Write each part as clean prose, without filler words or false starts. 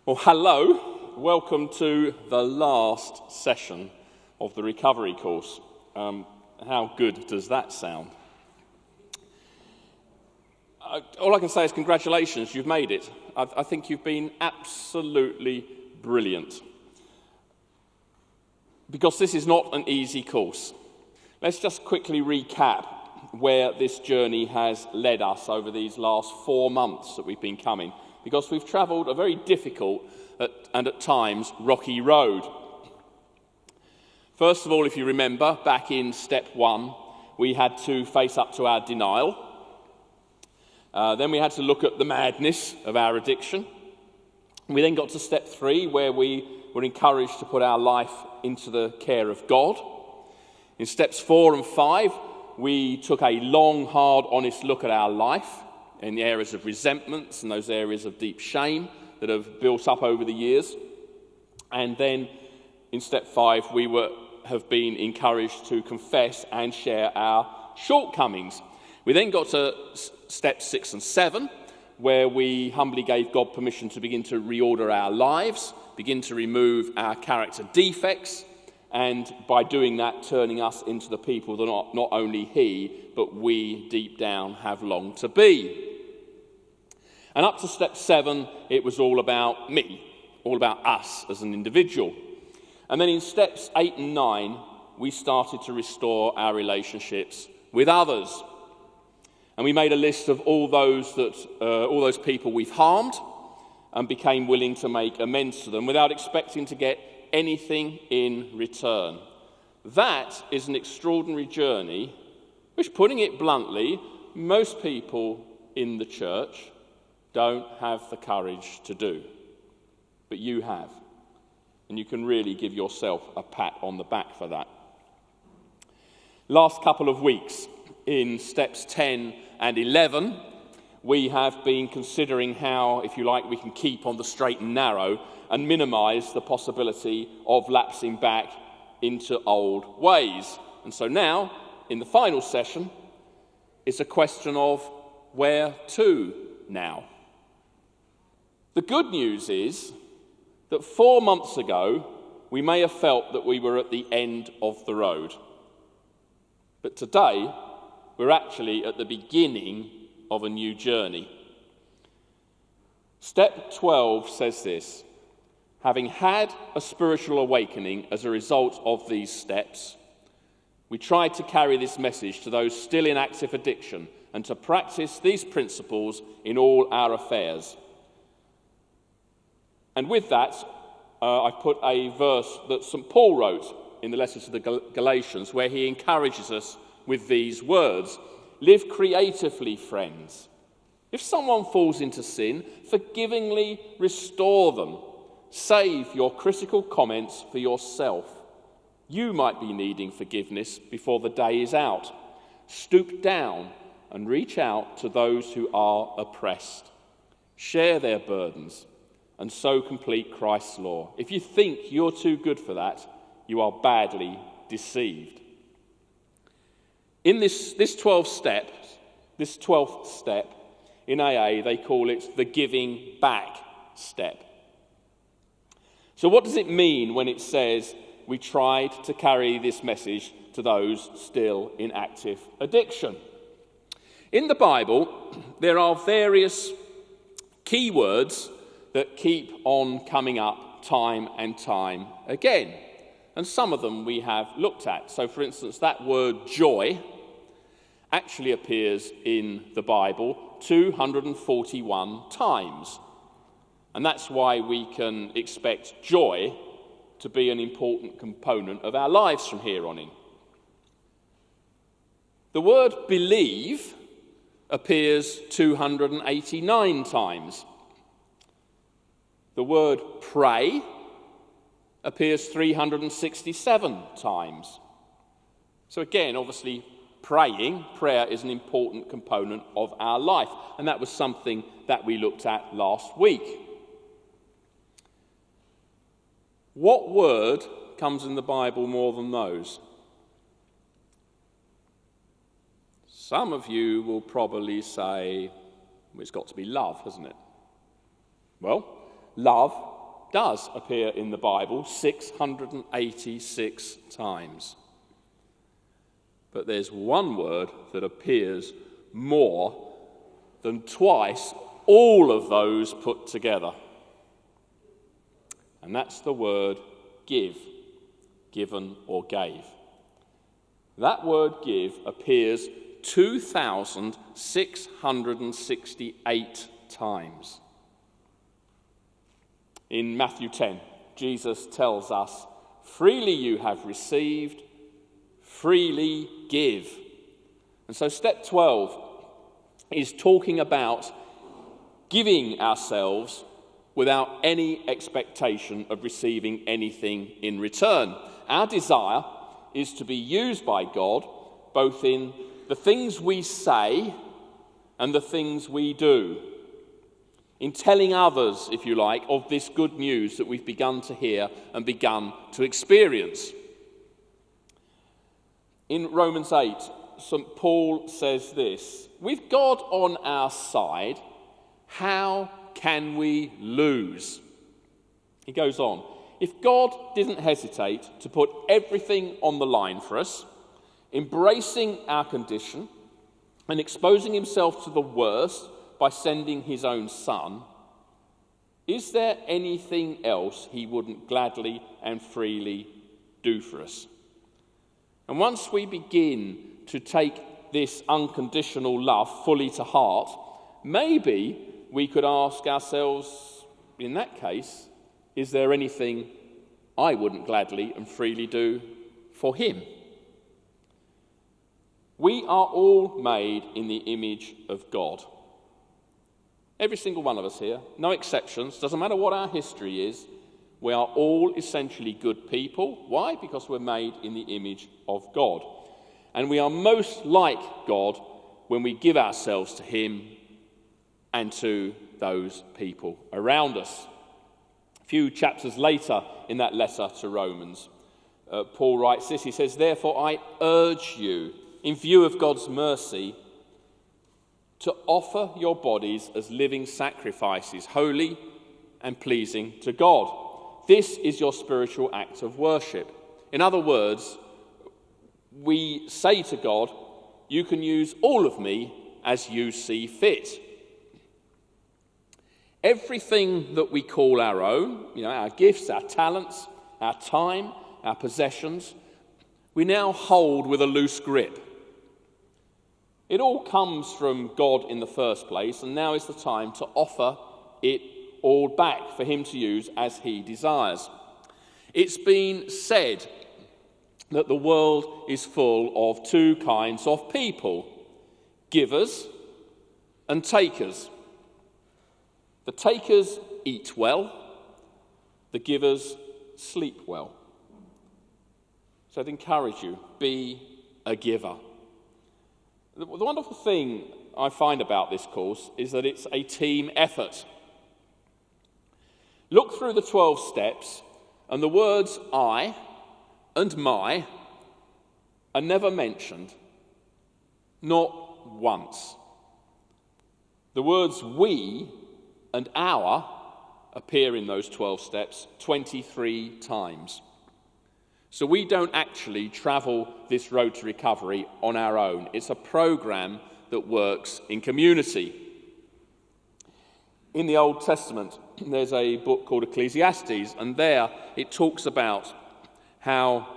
Well, hello. Welcome to the last session of the recovery course. How good does that sound? All I can say is congratulations, you've made it. I think you've been absolutely brilliant. Because this is not an easy course. Let's just quickly recap where this journey has led us over these last 4 months that we've been coming. Because we've travelled a very difficult and at times rocky road. First of all, if you remember, back in step 1, we had to face up to our denial. Then we had to look at the madness of our addiction. We then got to step 3, where we were encouraged to put our life into the care of God. In steps 4 and 5, we took a long, hard, honest look at our life in the areas of resentments and those areas of deep shame that have built up over the years. And then in step 5, we have been encouraged to confess and share our shortcomings. We then got to steps 6 and 7, where we humbly gave God permission to begin to reorder our lives, begin to remove our character defects, and by doing that, turning us into the people that not only He, but we deep down have longed to be. And up to step 7, it was all about me, all about us as an individual. And then in steps 8 and 9, we started to restore our relationships with others. And we made a list of all those people we've harmed and became willing to make amends to them without expecting to get anything in return. That is an extraordinary journey, which, putting it bluntly, most people in the church don't have the courage to do. But you have. And you can really give yourself a pat on the back for that. Last couple of weeks, in steps 10 and 11, we have been considering how, if you like, we can keep on the straight and narrow and minimise the possibility of lapsing back into old ways. And so now, in the final session, it's a question of where to now. The good news is that 4 months ago, we may have felt that we were at the end of the road. But today, we're actually at the beginning of a new journey. Step 12 says this: having had a spiritual awakening as a result of these steps, we tried to carry this message to those still in active addiction and to practice these principles in all our affairs. And with that, I put a verse that St. Paul wrote in the letter to the Galatians, where he encourages us with these words: live creatively, friends. If someone falls into sin, forgivingly restore them. Save your critical comments for yourself. You might be needing forgiveness before the day is out. Stoop down and reach out to those who are oppressed. Share their burdens and so complete Christ's law. If you think you're too good for that, you are badly deceived. In this 12th step, in AA, they call it the giving back step. So what does it mean when it says we tried to carry this message to those still in active addiction? In the Bible, there are various key words that keep on coming up time and time again. And some of them we have looked at. So, for instance, that word joy actually appears in the Bible 241 times. And that's why we can expect joy to be an important component of our lives from here on in. The word believe appears 289 times. The word pray appears 367 times. So again, obviously, prayer is an important component of our life. And that was something that we looked at last week. What word comes in the Bible more than those? Some of you will probably say, well, it's got to be love, hasn't it? Well, love does appear in the Bible 686 times. But there's one word that appears more than twice all of those put together. And that's the word give, given or gave. That word give appears 2,668 times. In Matthew 10, Jesus tells us, freely you have received, freely give. And so step 12 is talking about giving ourselves without any expectation of receiving anything in return. Our desire is to be used by God both in the things we say and the things we do, in telling others, if you like, of this good news that we've begun to hear and begun to experience. In Romans 8, St. Paul says this, with God on our side, how can we lose? He goes on, if God didn't hesitate to put everything on the line for us, embracing our condition and exposing himself to the worst by sending his own Son, is there anything else he wouldn't gladly and freely do for us? And once we begin to take this unconditional love fully to heart, maybe we could ask ourselves, in that case, is there anything I wouldn't gladly and freely do for him? We are all made in the image of God. Every single one of us here, no exceptions, doesn't matter what our history is, we are all essentially good people. Why? Because we're made in the image of God. And we are most like God when we give ourselves to him and to those people around us. A few chapters later in that letter to Romans, Paul writes this, he says, therefore I urge you, in view of God's mercy, to offer your bodies as living sacrifices, holy and pleasing to God. This is your spiritual act of worship. In other words, we say to God, you can use all of me as you see fit. Everything that we call our own, our gifts, our talents, our time, our possessions, we now hold with a loose grip. It all comes from God in the first place, and now is the time to offer it all back for him to use as he desires. It's been said that the world is full of two kinds of people, givers and takers. The takers eat well, the givers sleep well. So I'd encourage you, be a giver. The wonderful thing I find about this course is that it's a team effort. Look through the 12 steps, and the words I and my are never mentioned, not once. The words we and our appear in those 12 steps 23 times. So we don't actually travel this road to recovery on our own. It's a program that works in community. In the Old Testament, there's a book called Ecclesiastes, and there it talks about how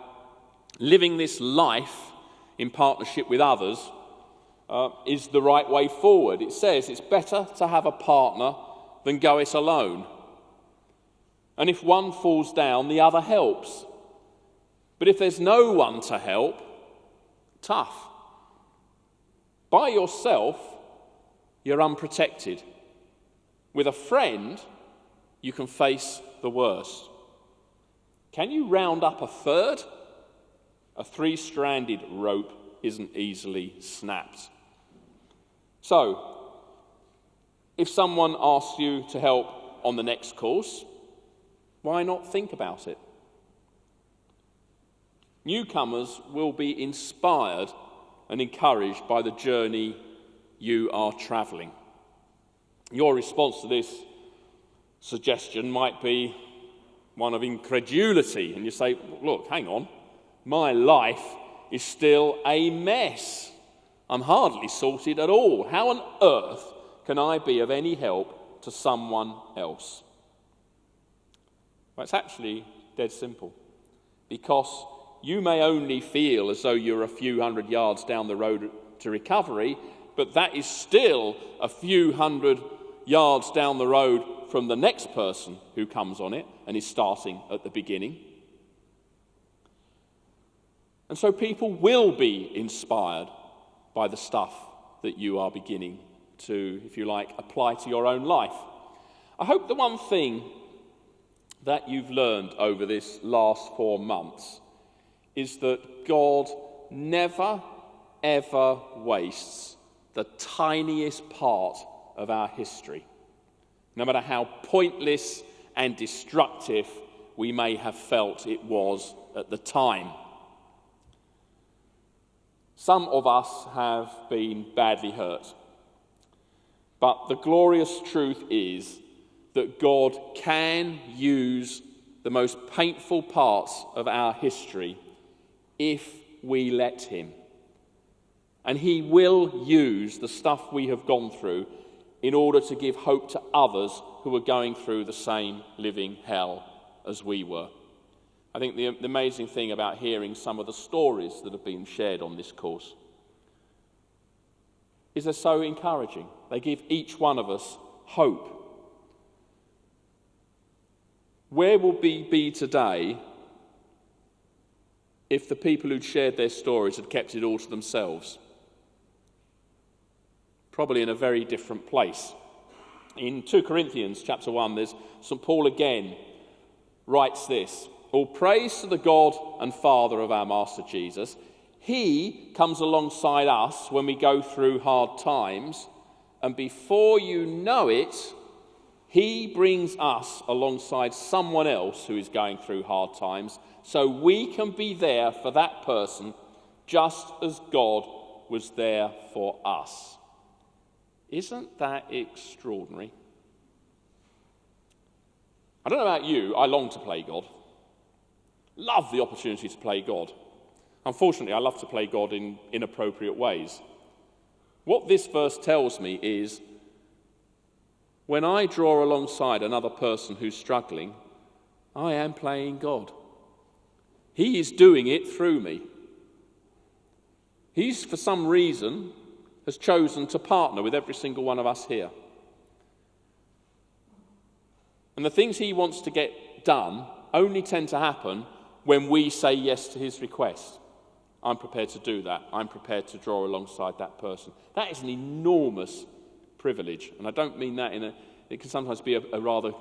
living this life in partnership with others is the right way forward. It says it's better to have a partner than go it alone. And if one falls down, the other helps. But if there's no one to help, tough. By yourself, you're unprotected. With a friend, you can face the worst. Can you round up a third? A three-stranded rope isn't easily snapped. So, if someone asks you to help on the next course, why not think about it? Newcomers will be inspired and encouraged by the journey you are travelling. Your response to this suggestion might be, one of incredulity, and you say, look, hang on, my life is still a mess. I'm hardly sorted at all. How on earth can I be of any help to someone else? Well, it's actually dead simple, because you may only feel as though you're a few hundred yards down the road to recovery, but that is still a few hundred yards down the road from the next person who comes on it and is starting at the beginning. And so people will be inspired by the stuff that you are beginning to, if you like, apply to your own life. I hope the one thing that you've learned over this last 4 months is that God never, ever wastes the tiniest part of our history, no matter how pointless and destructive we may have felt it was at the time. Some of us have been badly hurt, but the glorious truth is that God can use the most painful parts of our history if we let him. And he will use the stuff we have gone through in order to give hope to others who are going through the same living hell as we were. I think the amazing thing about hearing some of the stories that have been shared on this course is they're so encouraging. They give each one of us hope. Where will we be today if the people who'd shared their stories had kept it all to themselves? Probably in a very different place. In 2 Corinthians chapter 1, there's St. Paul again writes this: all praise to the God and Father of our Master Jesus. He comes alongside us when we go through hard times, and before you know it, he brings us alongside someone else who is going through hard times, so we can be there for that person just as God was there for us. Isn't that extraordinary? I don't know about you, I long to play God. Love the opportunity to play God. Unfortunately, I love to play God in inappropriate ways. What this verse tells me is, when I draw alongside another person who's struggling, I am playing God. He is doing it through me. He's, for some reason, has chosen to partner with every single one of us here. And the things he wants to get done only tend to happen when we say yes to his request. I'm prepared to do that. I'm prepared to draw alongside that person. That is an enormous privilege. And I don't mean that it can sometimes be a rather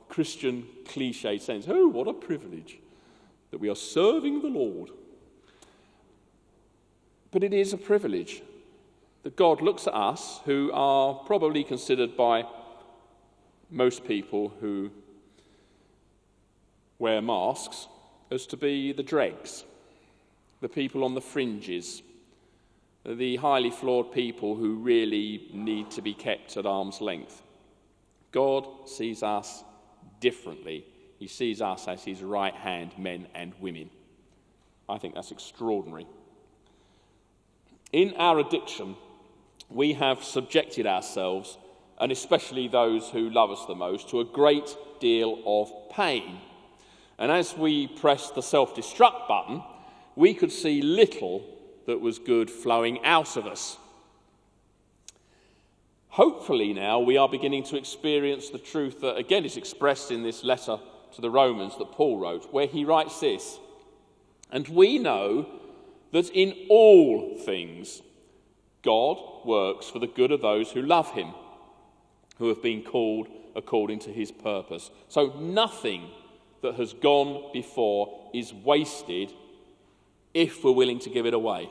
Christian cliche sense. Oh, what a privilege that we are serving the Lord. But it is a privilege that God looks at us, who are probably considered by most people who wear masks, as to be the dregs, the people on the fringes, the highly flawed people who really need to be kept at arm's length. God sees us differently. He sees us as his right-hand men and women. I think that's extraordinary. In our addiction, we have subjected ourselves, and especially those who love us the most, to a great deal of pain. And as we pressed the self-destruct button, we could see little that was good flowing out of us. Hopefully now we are beginning to experience the truth that again is expressed in this letter to the Romans that Paul wrote, where he writes this: and we know that in all things God works for the good of those who love him, who have been called according to his purpose. So nothing that has gone before is wasted if we're willing to give it away.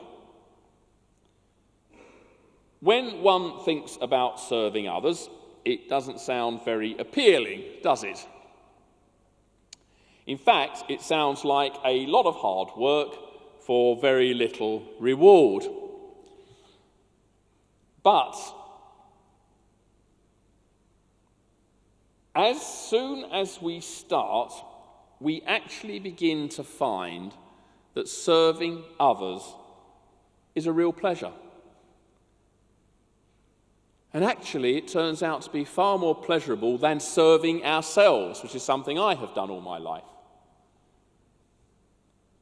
When one thinks about serving others, it doesn't sound very appealing, does it? In fact, it sounds like a lot of hard work for very little reward. But as soon as we start, we actually begin to find that serving others is a real pleasure. And actually, it turns out to be far more pleasurable than serving ourselves, which is something I have done all my life.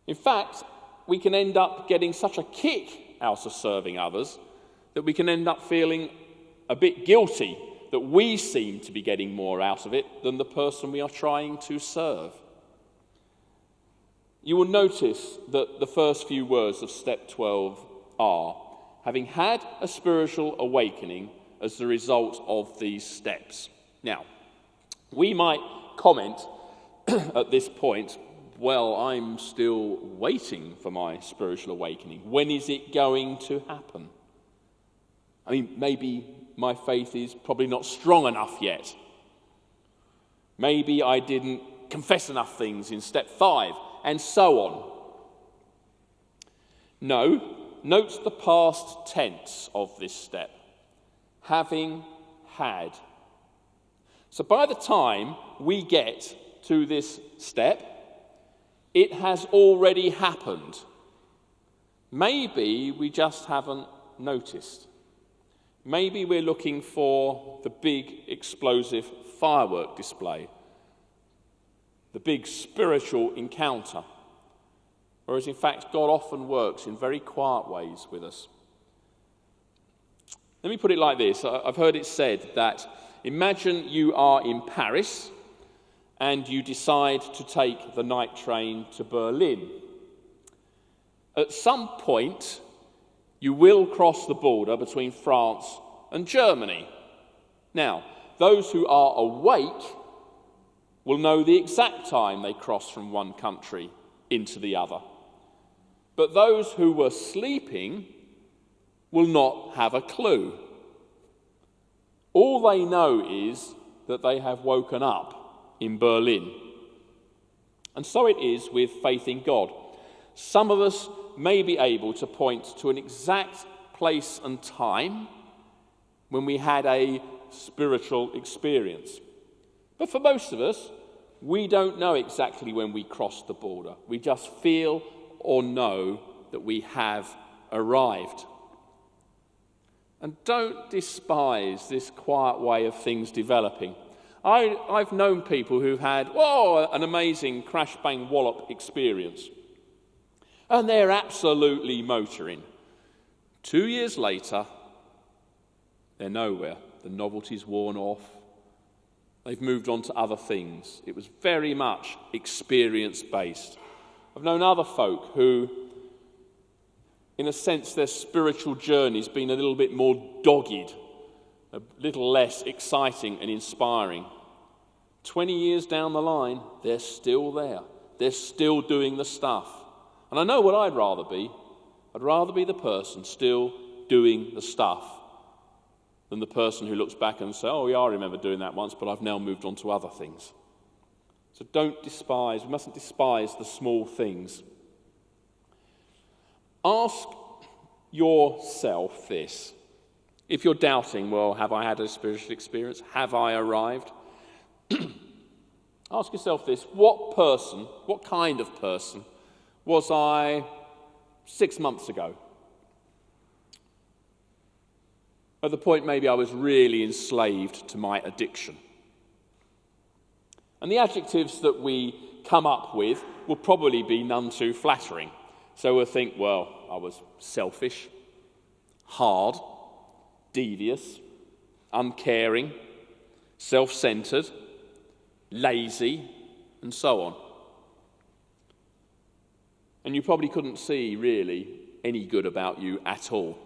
In fact, we can end up getting such a kick out of serving others that we can end up feeling a bit guilty that we seem to be getting more out of it than the person we are trying to serve. You will notice that the first few words of step 12 are, having had a spiritual awakening as the result of these steps. Now, we might comment at this point, well, I'm still waiting for my spiritual awakening. When is it going to happen? I mean, maybe my faith is probably not strong enough yet. Maybe I didn't confess enough things in step 5, and so on. No, note the past tense of this step. Having had. So by the time we get to this step, it has already happened. Maybe we just haven't noticed. Maybe we're looking for the big explosive firework display, the big spiritual encounter, whereas in fact God often works in very quiet ways with us. Let me put it like this. I've heard it said that imagine you are in Paris and you decide to take the night train to Berlin. At some point, you will cross the border between France and Germany. Now, those who are awake will know the exact time they cross from one country into the other. But those who were sleeping will not have a clue. All they know is that they have woken up in Berlin. And so it is with faith in God. Some of us may be able to point to an exact place and time when we had a spiritual experience. But for most of us, we don't know exactly when we crossed the border. We just feel or know that we have arrived. And don't despise this quiet way of things developing. I've known people who've had, an amazing crash, bang, wallop experience. And they're absolutely motoring. 2 years later, they're nowhere. The novelty's worn off. They've moved on to other things. It was very much experience-based. I've known other folk who, in a sense, their spiritual journey's been a little bit more dogged, a little less exciting and inspiring. 20 years down the line, they're still there. They're still doing the stuff. And I know what I'd rather be. I'd rather be the person still doing the stuff than the person who looks back and says, oh, yeah, I remember doing that once, but I've now moved on to other things. So we mustn't despise the small things. Ask yourself this. If you're doubting, well, have I had a spiritual experience? Have I arrived? Ask yourself this. What kind of person was I 6 months ago? At the point maybe I was really enslaved to my addiction. And the adjectives that we come up with will probably be none too flattering. So we'll think, well, I was selfish, hard, devious, uncaring, self-centered, lazy, and so on. And you probably couldn't see, really, any good about you at all.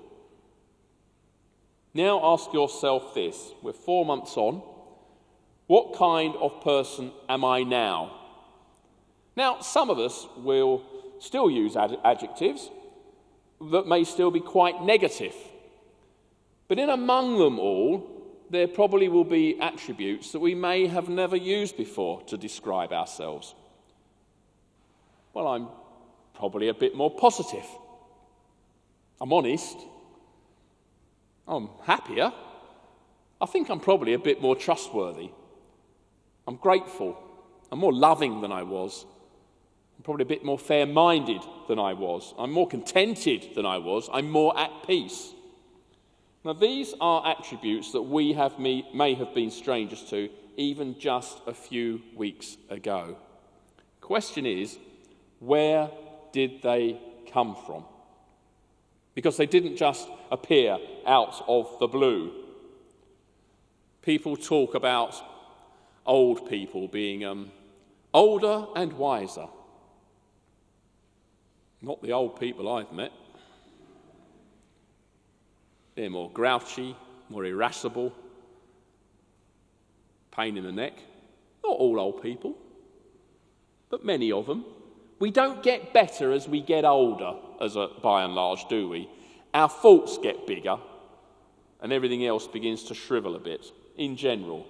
Now ask yourself this. We're 4 months on. What kind of person am I now? Now, some of us will still use adjectives that may still be quite negative. But in among them all, there probably will be attributes that we may have never used before to describe ourselves. Well, I'm probably a bit more positive. I'm honest. I'm happier. I think I'm probably a bit more trustworthy. I'm grateful. I'm more loving than I was. I'm probably a bit more fair-minded than I was. I'm more contented than I was. I'm more at peace. Now, these are attributes that we may have been strangers to even just a few weeks ago. Question is, where did they come from? Because they didn't just appear out of the blue. People talk about old people being older and wiser. Not the old people I've met. They're more grouchy, more irascible, pain in the neck. Not all old people, but many of them. We don't get better as we get older, by and large, do we? Our faults get bigger, and everything else begins to shrivel a bit, in general.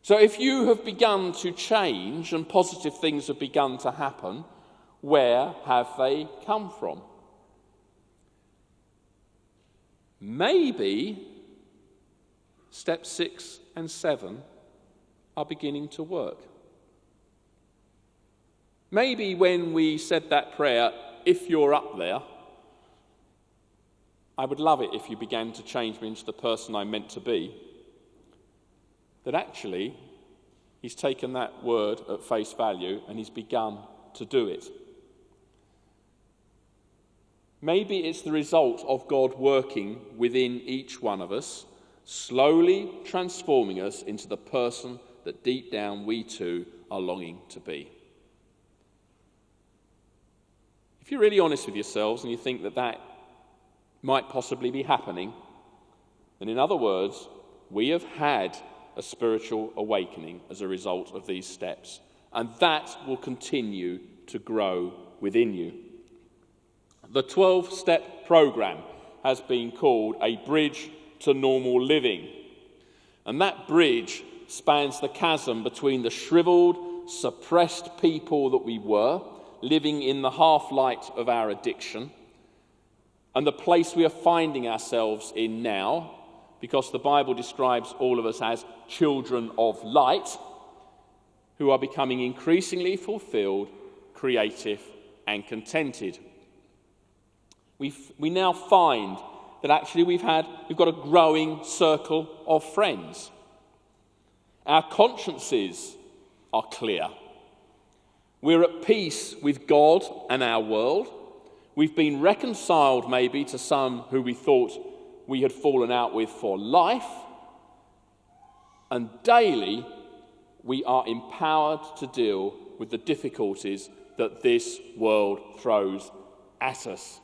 So if you have begun to change and positive things have begun to happen, where have they come from? Maybe step 6 and 7 are beginning to work. Maybe when we said that prayer, if you're up there, I would love it if you began to change me into the person I'm meant to be, that actually he's taken that word at face value and he's begun to do it. Maybe it's the result of God working within each one of us, slowly transforming us into the person that deep down we too are longing to be. If you're really honest with yourselves and you think that might possibly be happening, then in other words, we have had a spiritual awakening as a result of these steps, and that will continue to grow within you. The 12-step program has been called a bridge to normal living, and that bridge spans the chasm between the shriveled, suppressed people that we were, living in the half-light of our addiction, and the place we are finding ourselves in now, because the Bible describes all of us as children of light, who are becoming increasingly fulfilled, creative, and contented. We now find that actually we've got a growing circle of friends. Our consciences are clear. We're at peace with God and our world. We've been reconciled maybe to some who we thought we had fallen out with for life. And daily we are empowered to deal with the difficulties that this world throws at us.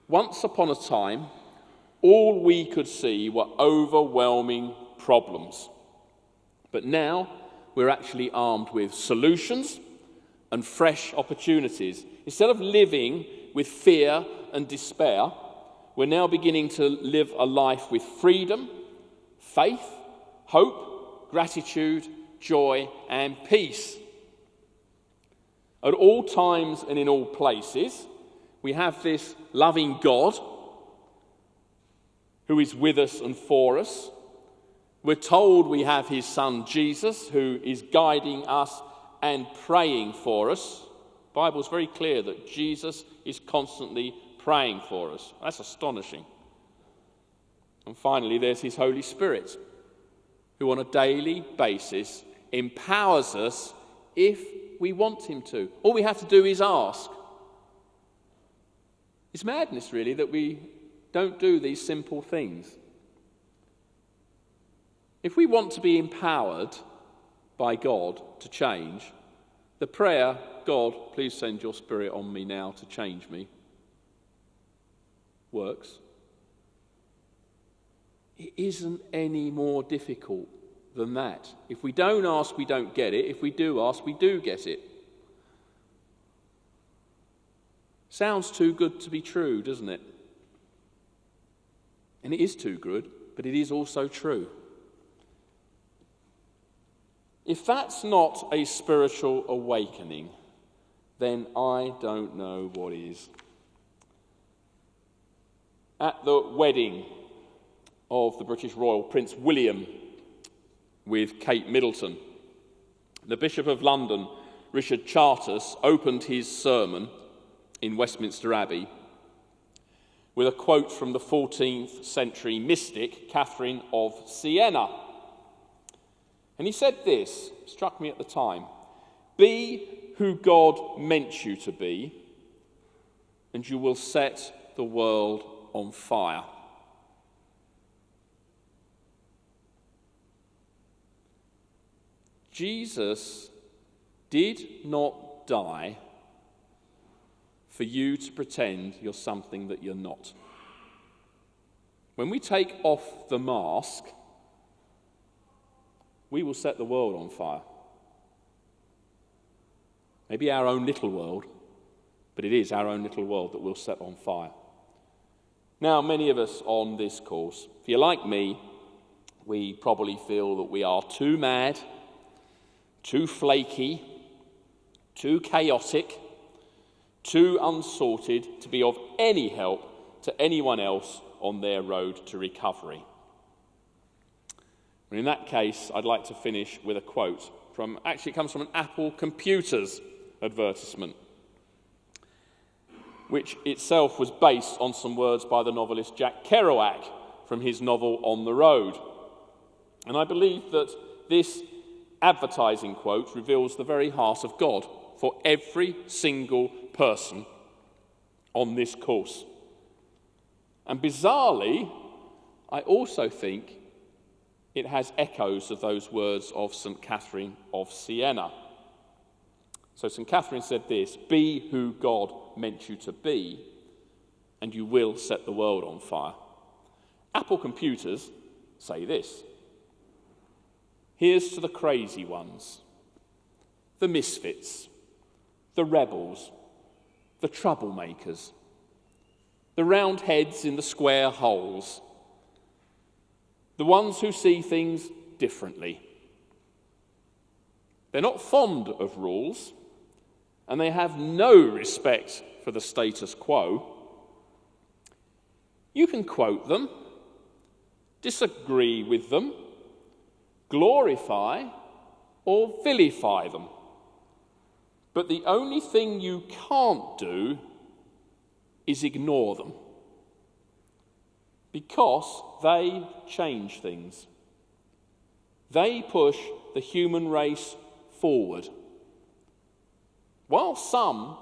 Once upon a time, all we could see were overwhelming problems. But now we're actually armed with solutions and fresh opportunities. Instead of living with fear and despair, we're now beginning to live a life with freedom, faith, hope, gratitude, joy, and peace. At all times and in all places, we have this loving God who is with us and for us. We're told we have his son Jesus who is guiding us and praying for us. The Bible's very clear that Jesus is constantly praying for us. That's astonishing. And finally, there's his Holy Spirit, who on a daily basis empowers us if we want him to. All we have to do is ask. It's madness, really, that we don't do these simple things. If we want to be empowered by God to change, the prayer, God, please send your Spirit on me now to change me, works. It isn't any more difficult than that. If we don't ask, we don't get it. If we do ask, we do get it. Sounds too good to be true, doesn't it? And it is too good, but it is also true. If that's not a spiritual awakening, then I don't know what is. At the wedding of the British Royal Prince William with Kate Middleton. The Bishop of London, Richard Charters, opened his sermon in Westminster Abbey with a quote from the 14th century mystic Catherine of Siena. And he said this, struck me at the time: "Be who God meant you to be, and you will set the world on fire." Jesus did not die for you to pretend you're something that you're not. When we take off the mask, we will set the world on fire. Maybe our own little world, but it is our own little world that we'll set on fire. Now, many of us on this course, if you're like me, we probably feel that we are too mad, too flaky, too chaotic, too unsorted to be of any help to anyone else on their road to recovery. And in that case, I'd like to finish with a quote from, actually it comes from an Apple Computers advertisement, which itself was based on some words by the novelist Jack Kerouac from his novel On the Road. And I believe that this advertising quote reveals the very heart of God for every single person on this course. And bizarrely, I also think it has echoes of those words of St. Catherine of Siena. So St. Catherine said this: "Be who God meant you to be, and you will set the world on fire." Apple Computers say this: "Here's to the crazy ones, the misfits, the rebels, the troublemakers, the round heads in the square holes, the ones who see things differently. They're not fond of rules, and they have no respect for the status quo. You can quote them, disagree with them, glorify or vilify them. But the only thing you can't do is ignore them, because they change things. They push the human race forward. While some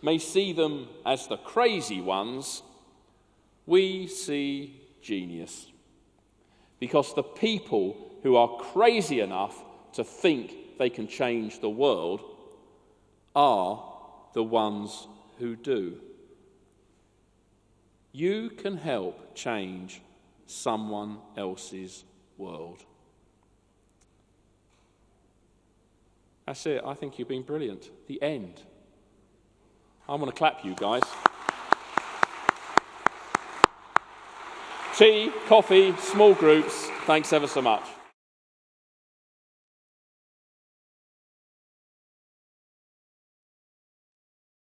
may see them as the crazy ones, we see genius. Because the people who are crazy enough to think they can change the world are the ones who do. You can help change someone else's world. That's it. I think you've been brilliant. The end. I want to clap you guys. Tea, coffee, small groups. Thanks ever so much.